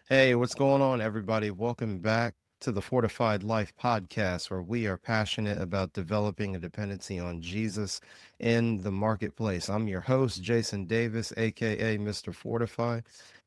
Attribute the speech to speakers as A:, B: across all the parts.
A: Hey, what's going on, everybody? Welcome back to the Fortified Life podcast, where we are passionate about developing a dependency on Jesus in the marketplace. I'm your host, Jason Davis, aka Mr. Fortify.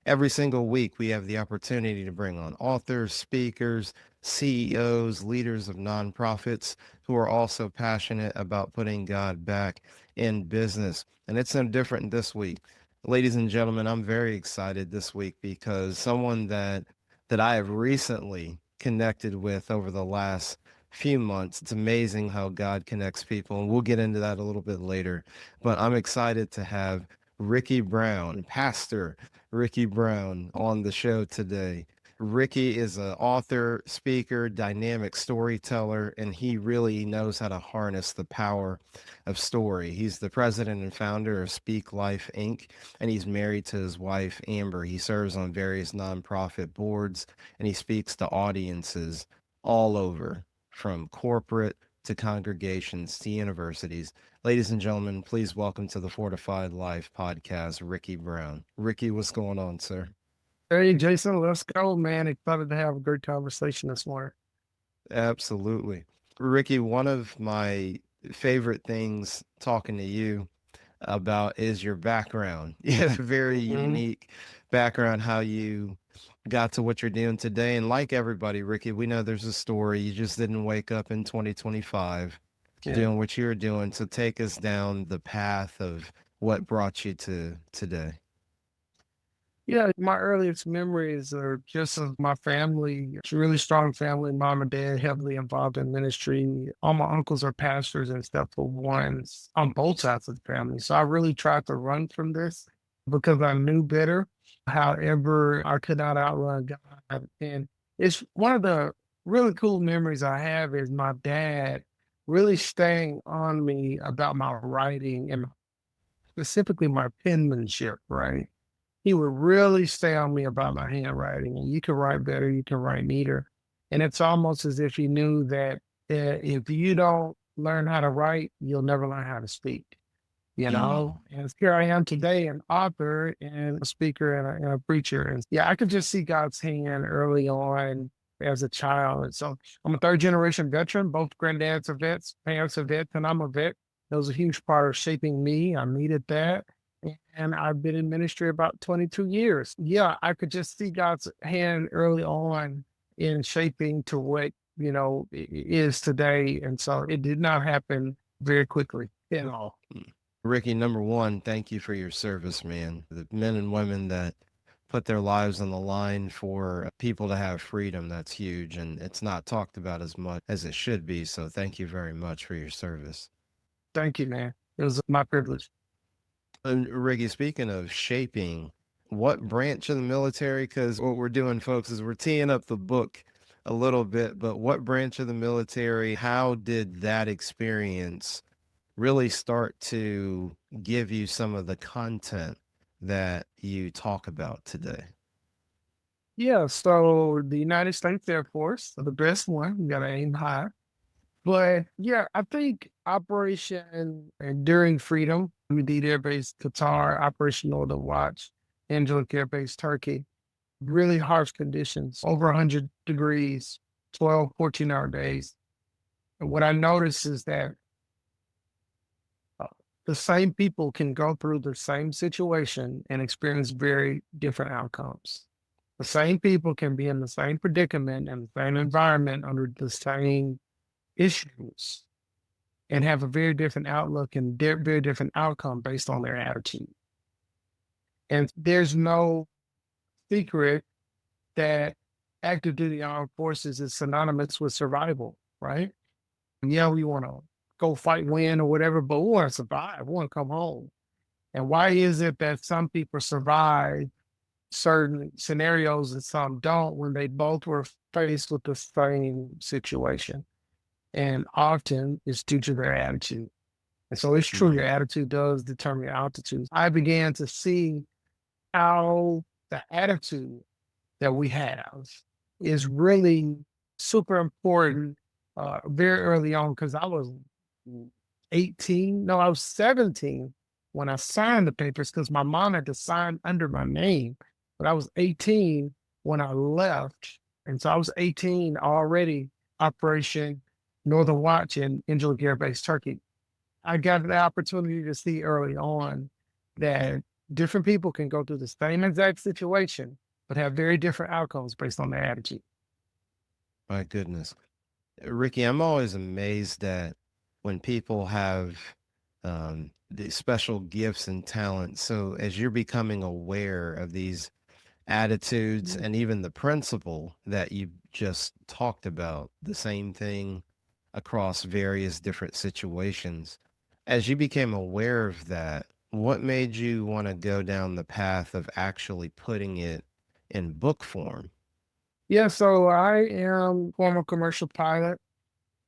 A: Every single week, we have the opportunity to bring on authors, speakers, CEOs, leaders of nonprofits who are also passionate about putting God back in business. And it's no different this week. Ladies and gentlemen, I'm very excited this week because someone that I have recently connected with over the last few months. It's amazing how God connects people, and we'll get into that a little bit later. But I'm excited to have Ricky Brown, Pastor Ricky Brown, on the show today. Ricky is an author, speaker, dynamic storyteller, and he really knows how to harness the power of story. He's the president and founder of Speak Life Inc., and he's married to his wife, Amber. He serves on various nonprofit boards, and he speaks to audiences all over, from corporate to congregations to universities. Ladies and gentlemen, please welcome to the Fortified Life podcast, Ricky Brown. Ricky, what's going on, sir?
B: Hey, Jason, let's go, man. Excited to have a great conversation this morning.
A: Absolutely. Ricky, one of my favorite things talking to you about is your background. Yeah, very
B: hmm
A: unique background, how you got to what you're doing today. And like everybody, Ricky, we know there's a story. You just didn't wake up in 2025
B: Yeah.
A: doing what you're doing. So take us down the path of what brought you to today.
B: Yeah, my earliest memories are just of my family. It's a really strong family. Mom and dad heavily involved in ministry. All my uncles are pastors and stuff for ones on both sides of the family. So I really tried to run from this because I knew better. However, I could not outrun God. And it's one of the really cool memories I have is my dad really staying on me about my writing and specifically my penmanship, right? He would really stay on me about my handwriting. And you can write better, you can write neater. And it's almost as if he knew that if you don't learn how to write, you'll never learn how to speak, you
A: Mm.
B: know? And here I am today, an author and a speaker and a preacher. And yeah, I could just see God's hand early on as a child. And so I'm a third generation veteran. Both granddads are vets, parents are vets, and I'm a vet. That was a huge part of shaping me. I needed that. And I've been in ministry about 22 years. Yeah, I could just see God's hand early on in shaping to what, is today. And so it did not happen very quickly at all.
A: Ricky, number one, thank you for your service, man. The men and women that put their lives on the line for people to have freedom, that's huge. And it's not talked about as much as it should be. So thank you very much for your service.
B: Thank you, man. It was my privilege.
A: And Ricky, speaking of shaping, what branch of the military? Because what we're doing, folks, is we're teeing up the book a little bit, but what branch of the military, how did that experience really start to give you some of the content that you talk about today?
B: Yeah, so the United States Air Force, the best one, you gotta aim high. But yeah, I think Operation Enduring Freedom, we did Air Base Qatar, Operation Northern Watch, Angelic Air Base Turkey, really harsh conditions, over 100 degrees, 12, 14-hour days. And what I noticed is that uh, the same people can go through the same situation and experience very different outcomes. The same people can be in the same predicament and the same environment under the same issues and have a very different outlook and very different outcome based on their attitude. And there's no secret that active duty armed forces is synonymous with survival, right? And yeah, we want to go fight, win, or whatever, but we want to survive. We want to come home. And why is it that some people survive certain scenarios and some don't when they both were faced with the same situation? And often it's due to their attitude. And so it's true, your
A: Mm.
B: attitude does determine your altitude. I began to see how the attitude that we have is really super important very early on because I was 18, no, I was 17 when I signed the papers because my mom had to sign under my name. But I was 18 when I left. And so I was 18 already, Operation Northern Watch in Angela Air Base, Turkey. I got the opportunity to see early on that different people can go through the same exact situation, but have very different outcomes based on their attitude.
A: My goodness. Ricky, I'm always amazed that when people have these special gifts and talents. So as you're becoming aware of these attitudes and even the principle that you just talked about, the same thing across various different situations. As you became aware of that, what made you want to go down the path of actually putting it in book form?
B: Yeah, so I am former commercial pilot.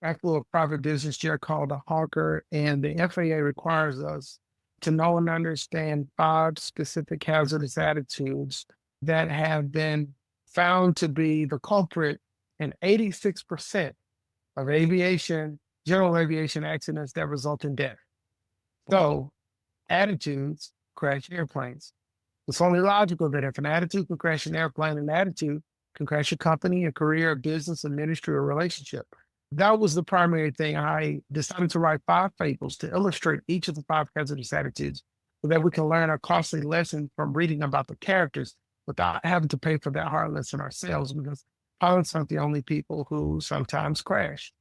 B: I flew a private business jet called a Hawker, and the FAA requires us to know and understand five specific hazardous attitudes that have been found to be the culprit in 86% of general aviation accidents that result in death.
A: Wow.
B: So, attitudes crash airplanes. It's only logical that if an attitude can crash an airplane, an attitude can crash a company, a career, a business, a ministry, or a relationship. That was the primary thing. I decided to write five fables to illustrate each of the five hazardous attitudes so that we can learn a costly lesson from reading about the characters without having to pay for that hard lesson ourselves, because pilots aren't the only people who sometimes crash.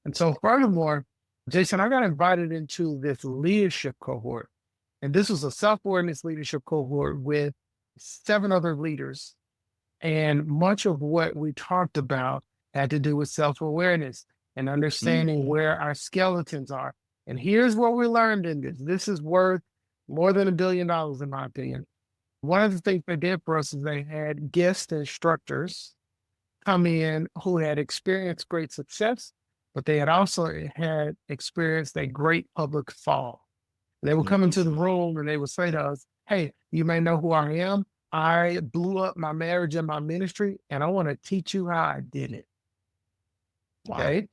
B: And so, furthermore, Jason, I got invited into this leadership cohort. And this was a self awareness leadership cohort with seven other leaders. And much of what we talked about had to do with self awareness and understanding where our skeletons are. And here's what we learned in this: this is worth more than $1 billion, in my opinion. One of the things they did for us is they had guest instructors come in who had experienced great success, but they had also had experienced a great public fall. They would come into the room and they would say to us, "Hey, you may know who I am. I blew up my marriage and my ministry, and I want to teach you how I did it."
A: Wow.
B: Okay.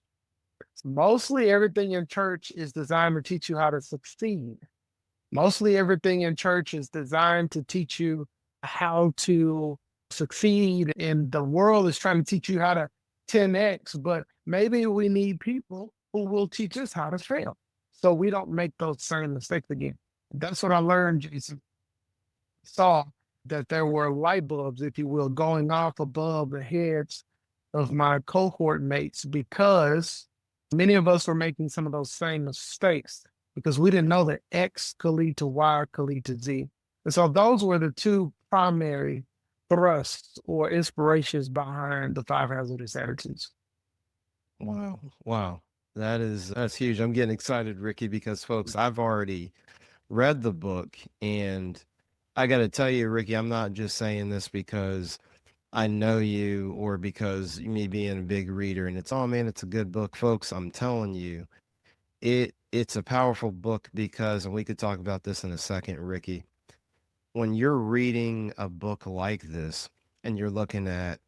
B: Mostly everything in church is designed to teach you how to succeed. Mostly everything in church is designed to teach you how to succeed. And the world is trying to teach you how to 10x, but maybe we need people who will teach us how to fail so we don't make those same mistakes again. That's what I learned, Jason. Saw that there were light bulbs, if you will, going off above the heads of my cohort mates because many of us were making some of those same mistakes because we didn't know that X could lead to Y or could lead to Z. And so those were the two primary thrusts or inspirations behind the five hazardous attitudes.
A: Wow. Wow. That's huge. I'm getting excited, Ricky, because folks, I've already read the book and I got to tell you, Ricky, I'm not just saying this because I know you or because me being a big reader and it's oh man, it's a good book, folks. I'm telling you, it's a powerful book because and we could talk about this in a second, Ricky. When you're reading a book like this and you're looking at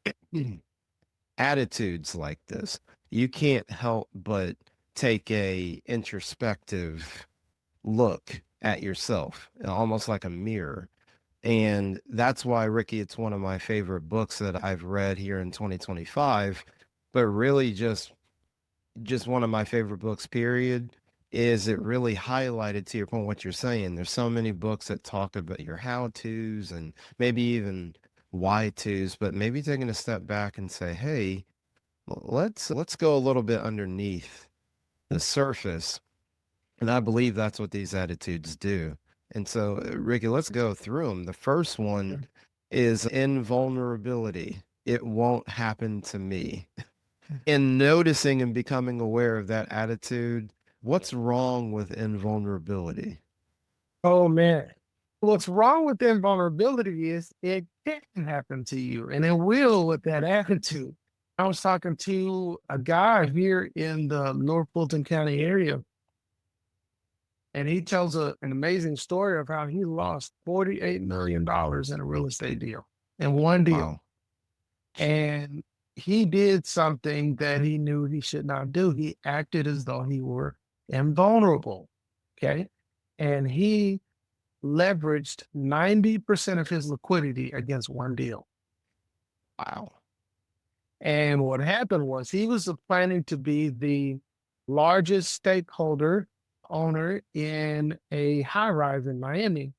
A: attitudes like this, you can't help but take a introspective look at yourself, almost like a mirror. And that's why, Ricky, it's one of my favorite books that I've read here in 2025, but really just one of my favorite books, period, is it really highlighted to your point what you're saying. There's so many books that talk about your how to's and maybe even why to's, but maybe taking a step back and say, hey, let's go a little bit underneath the surface. And I believe that's what these attitudes do. And so, Ricky, let's go through them. The first one is invulnerability. It won't happen to me. In noticing and becoming aware of that attitude, what's wrong with invulnerability?
B: Oh man. What's wrong with invulnerability is it can happen to you and it will with that attitude. I was talking to a guy here in the North Fulton County area, and he tells an amazing story of how he lost $48 million in a real estate deal in one deal.
A: Wow.
B: And he did something that he knew he should not do. He acted as though he were invulnerable. Okay. And he leveraged 90% of his liquidity against one deal.
A: Wow.
B: And what happened was he was planning to be the largest stakeholder owner in a high rise in Miami.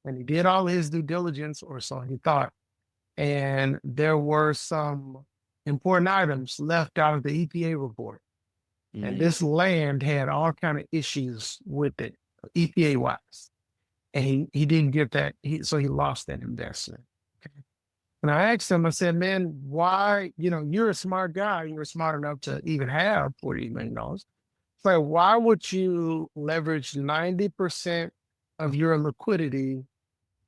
B: And he did all his due diligence, or so he thought. And there were some important items left out of the EPA report. And
A: Mm,
B: this land had all kind of issues with it, EPA wise. And he didn't get that. So he lost that investment. Okay. And I asked him, I said, man, why, you're a smart guy. You were smart enough to even have $40 million. So why would you leverage 90% of your liquidity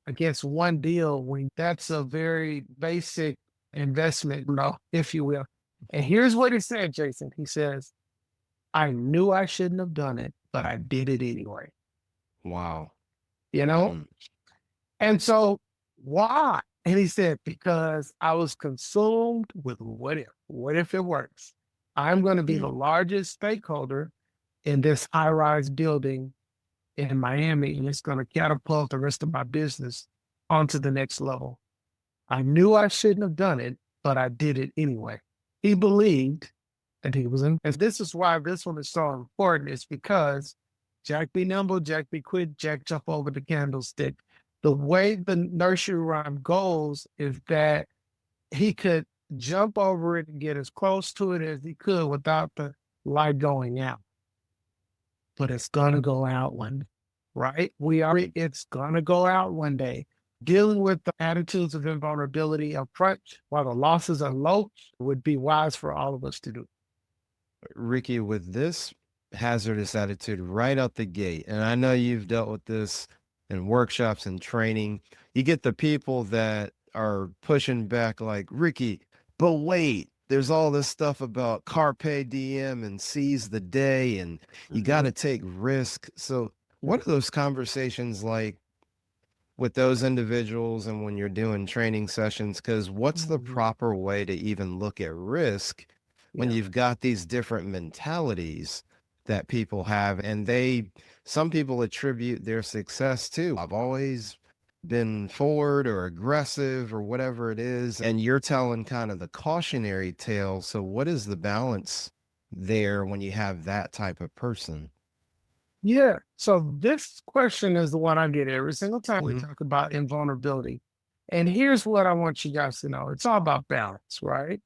B: against one deal when that's a very basic investment, if you will? And here's what he said, Jason. He says, I knew I shouldn't have done it, but I did it anyway,
A: wow.
B: you know?
A: Mm,
B: And so why? And he said, because I was consumed with what if? What if it works? I'm going to be the
A: mm.
B: largest stakeholder in this high rise building in Miami, and it's going to catapult the rest of my business onto the next level. I knew I shouldn't have done it, but I did it anyway. He believed that he was in. And this is why this one is so important, is because Jack be nimble, Jack be quick, Jack jump over the candlestick. The way the nursery rhyme goes is that he could jump over it and get as close to it as he could without the light going out. But it's gonna go out one day, right? It's gonna go out one day. Dealing with the attitudes of invulnerability up front while the losses are low would be wise for all of us to do.
A: Ricky, with this hazardous attitude right out the gate, and I know you've dealt with this in workshops and training, you get the people that are pushing back like, Ricky, but wait, there's all this stuff about carpe diem and seize the day, and you got
B: Mhm.
A: to take risk. So, what are those conversations like with those individuals and when you're doing training sessions? Because what's the
B: Mhm.
A: proper way to even look at risk when
B: Yeah.
A: you've got these different mentalities that people have? And some people attribute their success to, I've always been forward or aggressive or whatever it is. And you're telling kind of the cautionary tale. So, what is the balance there when you have that type of person?
B: Yeah. So this question is the one I get every single time we
A: Mhm.
B: talk about invulnerability. And here's what I want you guys to know. It's all about balance, right?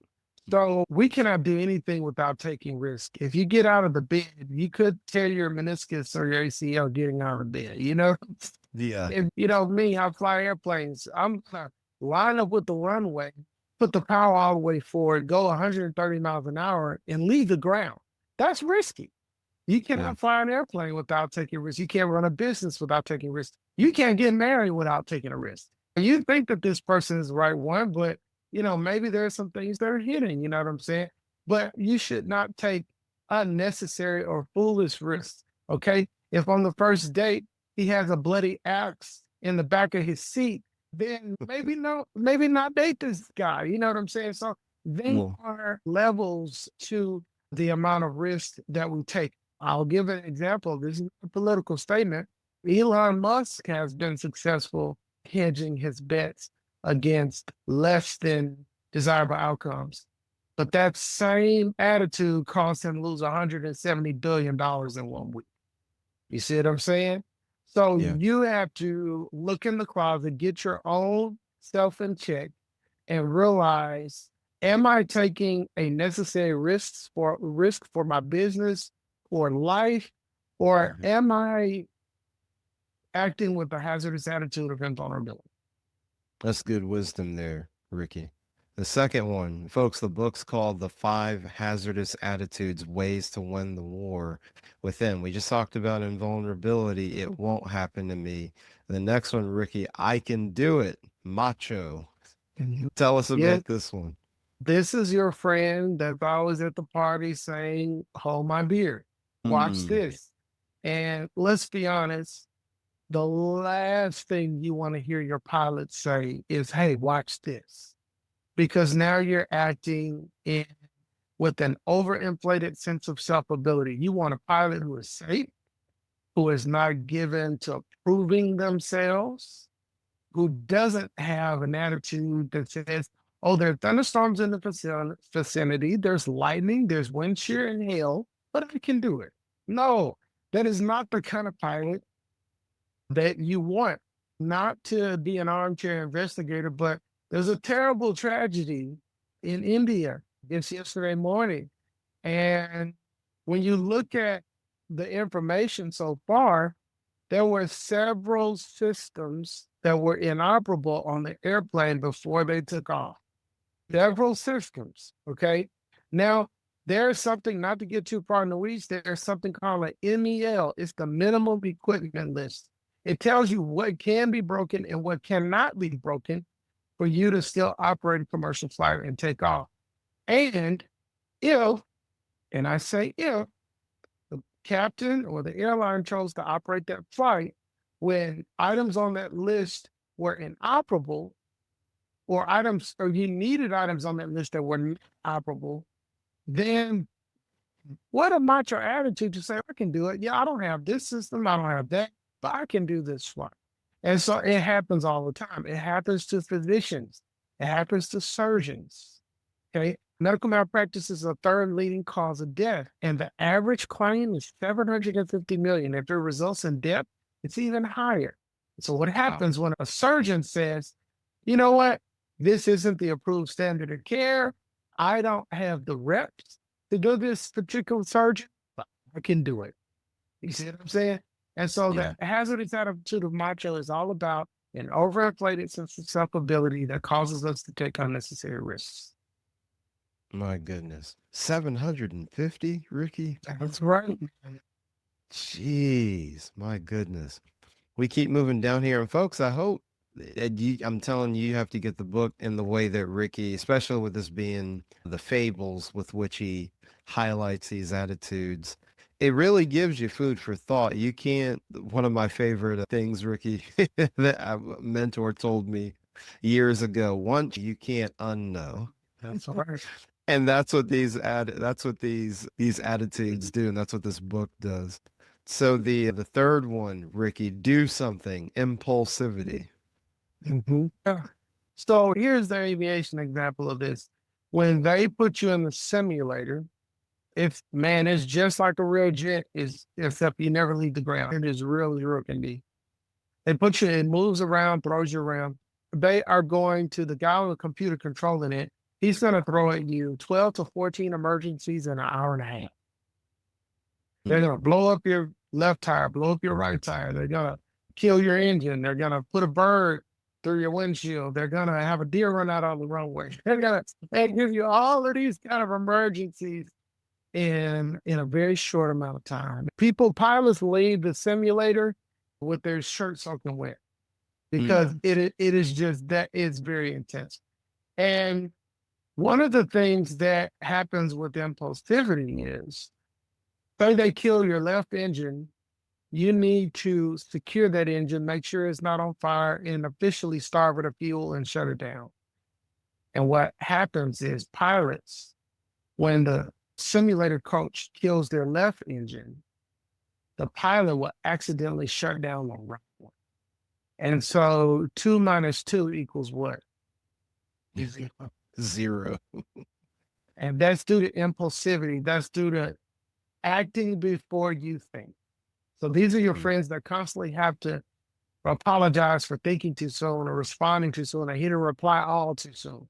B: So we cannot do anything without taking risk. If you get out of the bed, you could tear your meniscus or your ACL getting out of bed.
A: Yeah.
B: If you know me, I fly airplanes. I'm gonna line up with the runway, put the power all the way forward, go 130 miles an hour, and leave the ground. That's risky. You
A: Yeah.
B: cannot fly an airplane without taking risks. You can't run a business without taking risks. You can't get married without taking a risk. You think that this person is the right one, but maybe there's some things that are hidden, you know what I'm saying? But you should not take unnecessary or foolish risks. Okay. If on the first date he has a bloody axe in the back of his seat, then maybe not date this guy. You know what I'm saying? So there
A: Well,
B: are levels to the amount of risk that we take. I'll give an example. This is a political statement. Elon Musk has been successful hedging his bets against less than desirable outcomes. But that same attitude caused him to lose $170 billion in 1 week. You see what I'm saying? So
A: yeah.
B: you have to look in the closet, get your own self in check, and realize, am I taking a necessary risk for my business or life, or
A: Mhm.
B: am I acting with a hazardous attitude of invulnerability?
A: That's good wisdom there, Ricky. The second one, folks, the book's called The Five Hazardous Attitudes Ways to Win the War Within. We just talked about invulnerability. It won't happen to me. The next one, Ricky, I can do it. Macho.
B: Mhm.
A: Tell us
B: Yeah,
A: about this one.
B: this is your friend that's always at the party saying, hold my beer, watch
A: Mm,
B: this. And let's be honest, the last thing you want to hear your pilot say is, hey, watch this. Because now you're acting in with an overinflated sense of self-ability. You want a pilot who is safe, who is not given to proving themselves, who doesn't have an attitude that says, Oh, there are thunderstorms in the vicinity. There's lightning, there's wind shear and hail, but I can do it. No, that is not the kind of pilot that you want. Not to be an armchair investigator, but there's a terrible tragedy in India just yesterday morning. And when you look at the information so far, there were several systems that were inoperable on the airplane before they took off. Several systems. Okay. Now, there's something, not to get too far in the weeds, there's something called an MEL. It's the minimum equipment list. It tells you what can be broken and what cannot be broken for you to still operate a commercial flight and take off. And if, and I say if, the captain or the airline chose to operate that flight when items on that list were inoperable, or items, or you needed items on that list that were not operable, then what a macho attitude to say, I can do it. Yeah, I don't have this system, I don't have that, but I can do this one. And so it happens all the time. It happens to physicians, it happens to surgeons. Okay. Medical malpractice is the third leading cause of death, and the average claim is 750 million. If it results in death, it's even higher. So what happens when a surgeon says, you know what, this isn't the approved standard of care, I don't have the reps to do this particular surgery, but I can do it. You see what I'm saying? And so
A: Yeah.
B: the hazardous attitude of macho is all about an overinflated sense of self-ability that causes us to take unnecessary risks.
A: My goodness. 750, Ricky?
B: That's right.
A: Jeez, my goodness. We keep moving down here. And folks, I hope I'm telling you, you have to get the book in the way that Ricky, especially with this being the fables with which he highlights these attitudes. It really gives you food for thought. You can't, one of my favorite things, Ricky, that a mentor told me years ago, once you can't unknow.
B: That's right.
A: And that's what these attitudes do, and that's what this book does. So the third one, Ricky, do something, impulsivity.
B: Yeah. So here's the aviation example of this. When they put you in the simulator, if man, it's just like a real jet, is except you never leave the ground. It is really real can be. They put you, it moves around, throws you around. They are going to the guy on the computer controlling it. He's going to throw at you 12 to 14 emergencies in an hour and a half. They're going to blow up your left tire, blow up your right tire. They're going to kill your engine. They're going to put a bird through your windshield. They're going to have a deer run out on the runway. They're going to give you all of these kind of emergencies in a very short amount of time. Pilots leave the simulator with their shirt soaking wet because it is just that it's very intense. And one of the things that happens with impulsivity is, say they kill your left engine, you need to secure that engine, make sure it's not on fire, and officially starve it of fuel and shut it down. And what happens is pilots, when the simulator coach kills their left engine, the pilot will accidentally shut down the right one. And so 2 minus 2 equals what?
A: Zero.
B: And that's due to impulsivity. That's due to acting before you think. So these are your friends that constantly have to apologize for thinking too soon or responding too soon or hit a reply all too soon.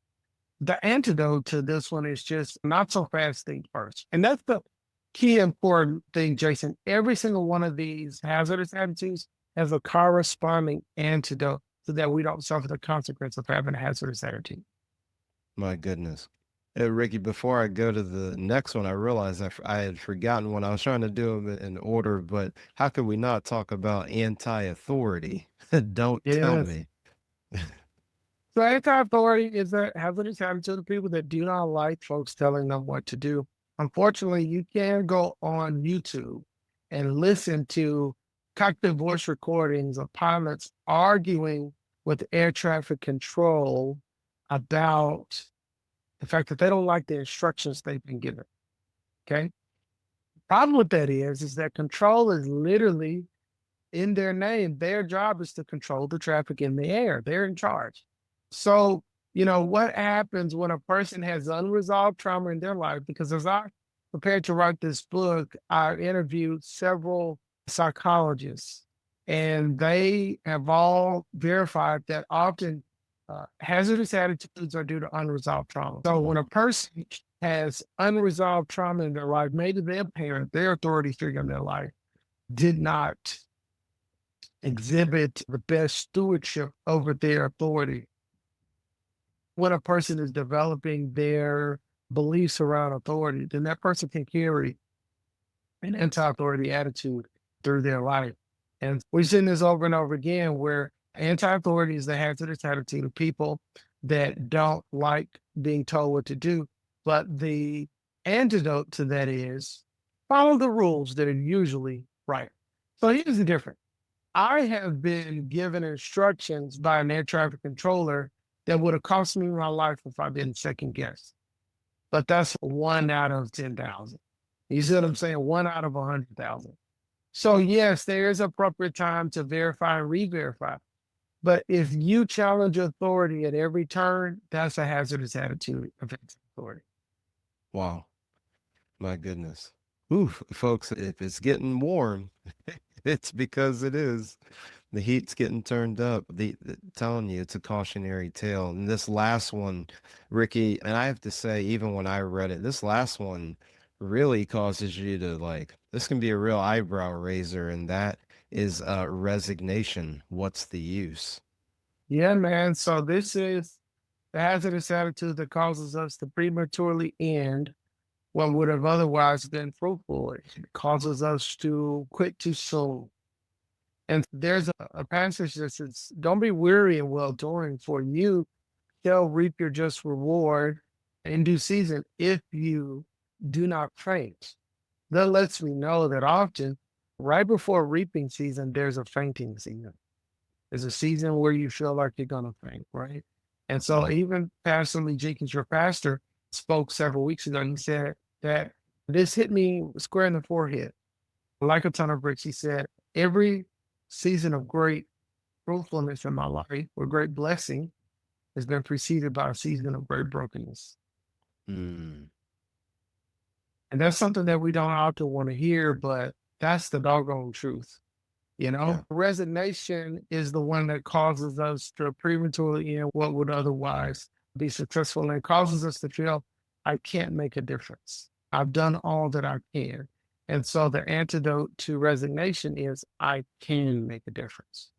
B: The antidote to this one is just not so fast, think first. And that's the key important thing, Jason. Every single one of these hazardous attitudes has a corresponding antidote so that we don't suffer the consequence of having a hazardous attitude.
A: My goodness. Ricky, before I go to the next one, I realized I had forgotten one. I was trying to do them in order, but how could we not talk about anti-authority? Don't tell
B: Yes.
A: me.
B: So anti-authority is a hazardous attitude of people that do not like folks telling them what to do. Unfortunately, you can go on YouTube and listen to cockpit voice recordings of pilots arguing with air traffic control about the fact that they don't like the instructions they've been given. Okay. Problem with that is that control is literally in their name. Their job is to control the traffic in the air. They're in charge. So what happens when a person has unresolved trauma in their life? Because as I prepared to write this book, I interviewed several psychologists, and they have all verified that often hazardous attitudes are due to unresolved trauma. So when a person has unresolved trauma in their life, maybe their parent, their authority figure in their life, did not exhibit the best stewardship over their authority. When a person is developing their beliefs around authority, then that person can carry an anti-authority attitude through their life. And we've seen this over and over again where anti-authority is the hazardous attitude of people that don't like being told what to do. But the antidote to that is follow the rules that are usually right. So here's the difference. I have been given instructions by an air traffic controller that would have cost me my life if I didn't second guess. But that's one out of 10,000. You see what I'm saying? One out of 100,000. So yes, there is appropriate time to verify and re-verify. But if you challenge authority at every turn, that's a hazardous attitude of authority.
A: Wow. My goodness. Ooh, folks, if it's getting warm, it's because it is. The heat's getting turned up. Telling you, it's a cautionary tale. And this last one, Ricky, and I have to say, even when I read it, this last one really causes you to like, this can be a real eyebrow raiser, and that is resignation. What's the use?
B: Yeah, man. So this is the hazardous attitude that causes us to prematurely end what would have otherwise been fruitful. It causes us to quit too soon. And there's a passage that says, don't be weary in well doing, for you shall reap your just reward in due season if you do not faint. That lets me know that often, right before reaping season, there's a fainting season. There's a season where you feel like you're going to faint, right? And so even Pastor Lee Jenkins, your pastor, spoke several weeks ago, and he said that this hit me square in the forehead. Like a ton of bricks, he said, every season of great fruitfulness in my life or great blessing has been preceded by a season of great brokenness.
A: Mm,
B: And that's something that we don't often want to hear, but that's the doggone truth.
A: yeah,
B: Resignation is the one that causes us to prematurely end what would otherwise be successful and causes us to feel, I can't make a difference. I've done all that I can. And so the antidote to resignation is I can make a difference.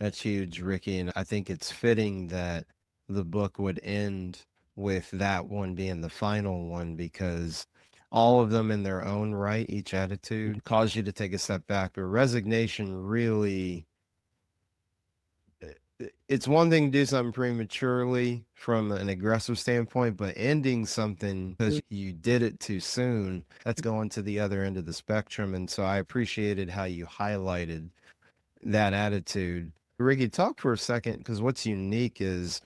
A: that's huge, Ricky. And I think it's fitting that the book would end with that one being the final one because all of them in their own right, each attitude cause you to take a step back. But resignation really, it's one thing to do something prematurely from an aggressive standpoint, but ending something because you did it too soon, that's going to the other end of the spectrum. And so I appreciated how you highlighted that attitude. Ricky, talk for a second because what's unique is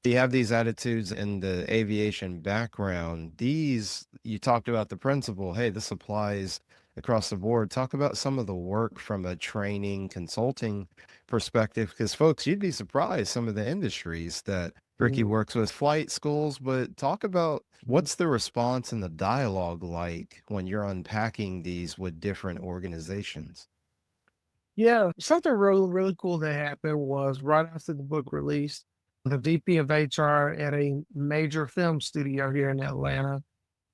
A: you have these attitudes in the aviation background. These, you talked about the principle. Hey, this applies across the board. Talk about some of the work from a training consulting perspective, because folks, you'd be surprised some of the industries that Ricky works with, flight schools, but talk about what's the response and the dialogue like when you're unpacking these with different organizations.
B: Yeah, something really, really cool that happened was right after the book released, the VP of HR at a major film studio here in Atlanta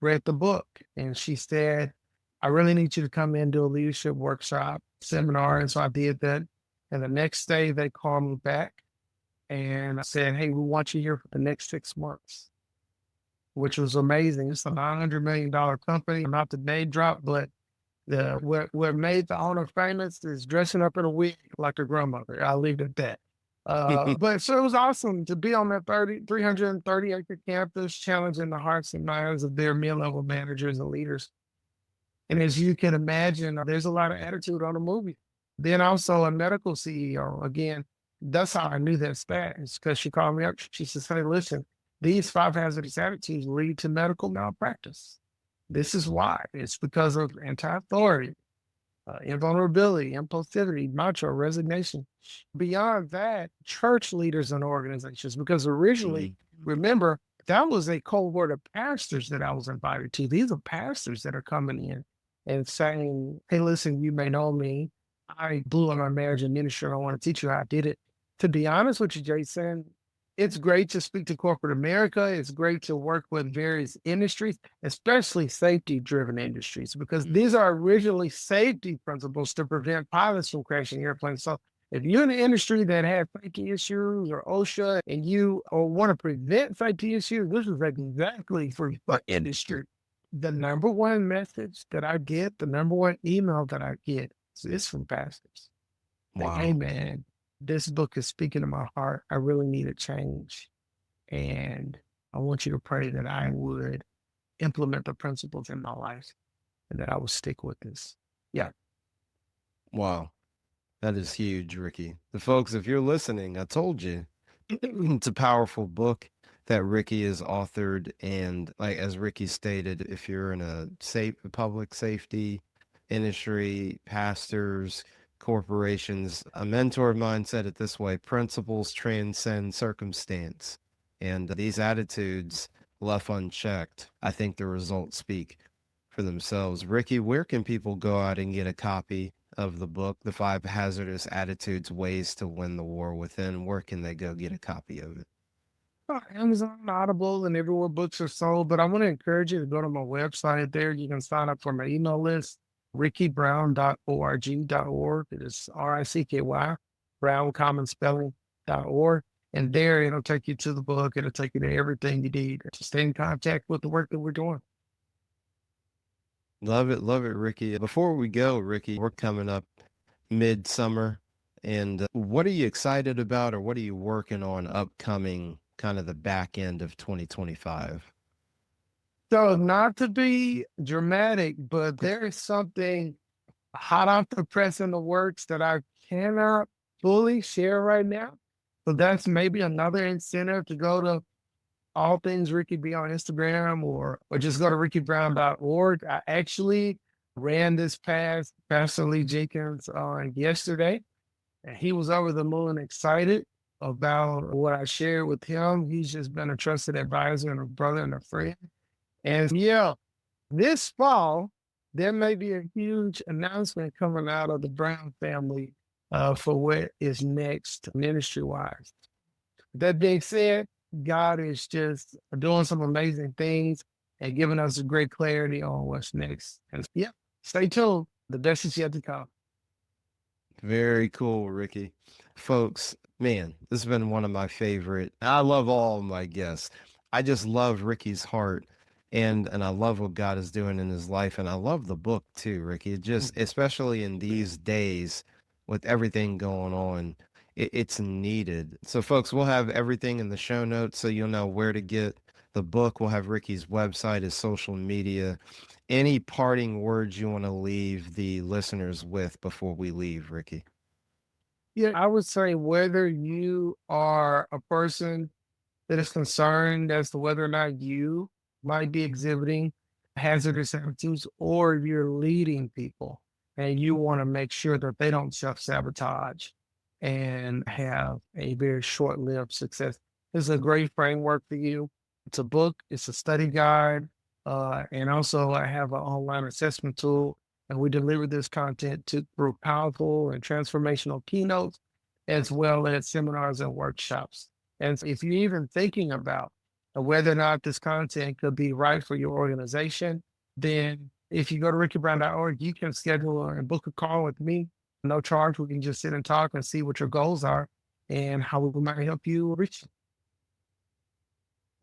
B: read the book and she said, I really need you to come in and do a leadership workshop seminar. And so I did that. And the next day they called me back and said, hey, we want you here for the next 6 months, which was amazing. It's a $900 million company. Not the name drop, but what made the owner famous is dressing up in a wig like her grandmother. I'll leave it at that. But so it was awesome to be on that 330-acre campus, challenging the hearts and minds of their mid-level managers and leaders. And as you can imagine, there's a lot of attitude on the movie. Then also a medical CEO. Again, that's how I knew that stat. It's because she called me up. She says, hey, listen, these 5 hazardous attitudes lead to medical malpractice. This is why. It's because of anti-authority, invulnerability, impulsivity, macho, resignation. Beyond that, church leaders and organizations, because originally Remember, that was a cohort of pastors that I was invited to. These are pastors that are coming in and saying, "Hey, listen, you may know me. I blew on my marriage and ministry. I want to teach you how I did it." To be honest with you, Jason, it's great to speak to corporate America. It's great to work with various industries, especially safety driven industries, because these are originally safety principles to prevent pilots from crashing airplanes. So if you're in an industry that has safety issues or OSHA and you or want to prevent safety issues, this is exactly for your industry. The number one message that I get, the number one email that I get is from pastors. Like, hey
A: Wow.
B: man, this book is speaking to my heart. I really need a change. And I want you to pray that I would implement the principles in my life and that I would stick with this. Yeah.
A: Wow. That is huge, Ricky. The folks, if you're listening, I told you it's a powerful book that Ricky has authored. And like as Ricky stated, if you're in a safe public safety industry, pastors, corporations, a mentor of mine said it this way: principles transcend circumstance. And these attitudes left unchecked, I think the results speak for themselves. Ricky, where can people go out and get a copy of the book, The Five Hazardous Attitudes Ways to Win the War Within? Where can they go get a copy of it?
B: Amazon, Audible, and everywhere books are sold. But I want to encourage you to go to my website. There, you can sign up for my email list, rickybrown.org.org. It is RICKY, Brown Common Spelling.org. And there, it'll take you to the book. It'll take you to everything you need to stay in contact with the work that we're doing.
A: Love it, Ricky. Before we go, Ricky, we're coming up midsummer. And what are you excited about, or what are you working on upcoming, kind of the back end of 2025?
B: So, not to be dramatic, but there is something hot off the press in the works that I cannot fully share right now. So that's maybe another incentive to go to all things Ricky B on Instagram or just go to rickybrown.org. I actually ran this past Pastor Lee Jenkins on yesterday, and he was over the moon excited about what I shared with him. He's just been a trusted advisor and a brother and a friend. And yeah, this fall, there may be a huge announcement coming out of the Brown family for what is next ministry wise. That being said, God is just doing some amazing things and giving us a great clarity on what's next. And yeah, stay tuned. The best is yet to come.
A: Very cool, Ricky. Folks, man, this has been one of my favorite. I love all of my guests. I just love Ricky's heart, and I love what God is doing in his life, and I love the book too, Ricky. It just, especially in these days with everything going on, it's needed. So folks, we'll have everything in the show notes so you'll know where to get the book. We'll have Ricky's website, his social media. Any parting words you want to leave the listeners with before we leave, Ricky?
B: Yeah, I would say whether you are a person that is concerned as to whether or not you might be exhibiting hazardous attitudes or you're leading people and you want to make sure that they don't self sabotage and have a very short lived success. This is a great framework for you. It's a book, it's a study guide, and also I have an online assessment tool. And we deliver this content through powerful and transformational keynotes, as well as seminars and workshops. And if you're even thinking about whether or not this content could be right for your organization, then if you go to rickybrown.org, you can schedule and book a call with me. No charge. We can just sit and talk and see what your goals are and how we might help you reach them.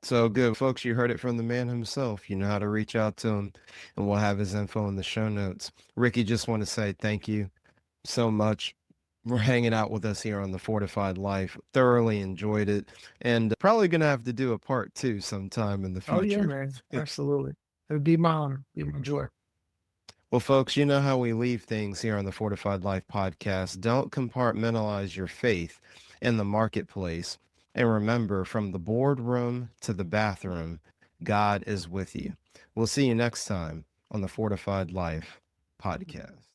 A: So good, folks. You heard it from the man himself. You know how to reach out to him, and we'll have his info in the show notes. Ricky, just want to say thank you so much for hanging out with us here on the Fortified Life. Thoroughly enjoyed it, and probably gonna have to do a part two sometime in the
B: Oh, yeah,
A: future.
B: man. Absolutely. It would be my honor, be my joy.
A: Well, folks, you know how we leave things here on the Fortified Life podcast. Don't compartmentalize your faith in the marketplace. And remember, from the boardroom to the bathroom, God is with you. We'll see you next time on the Fortified Life podcast.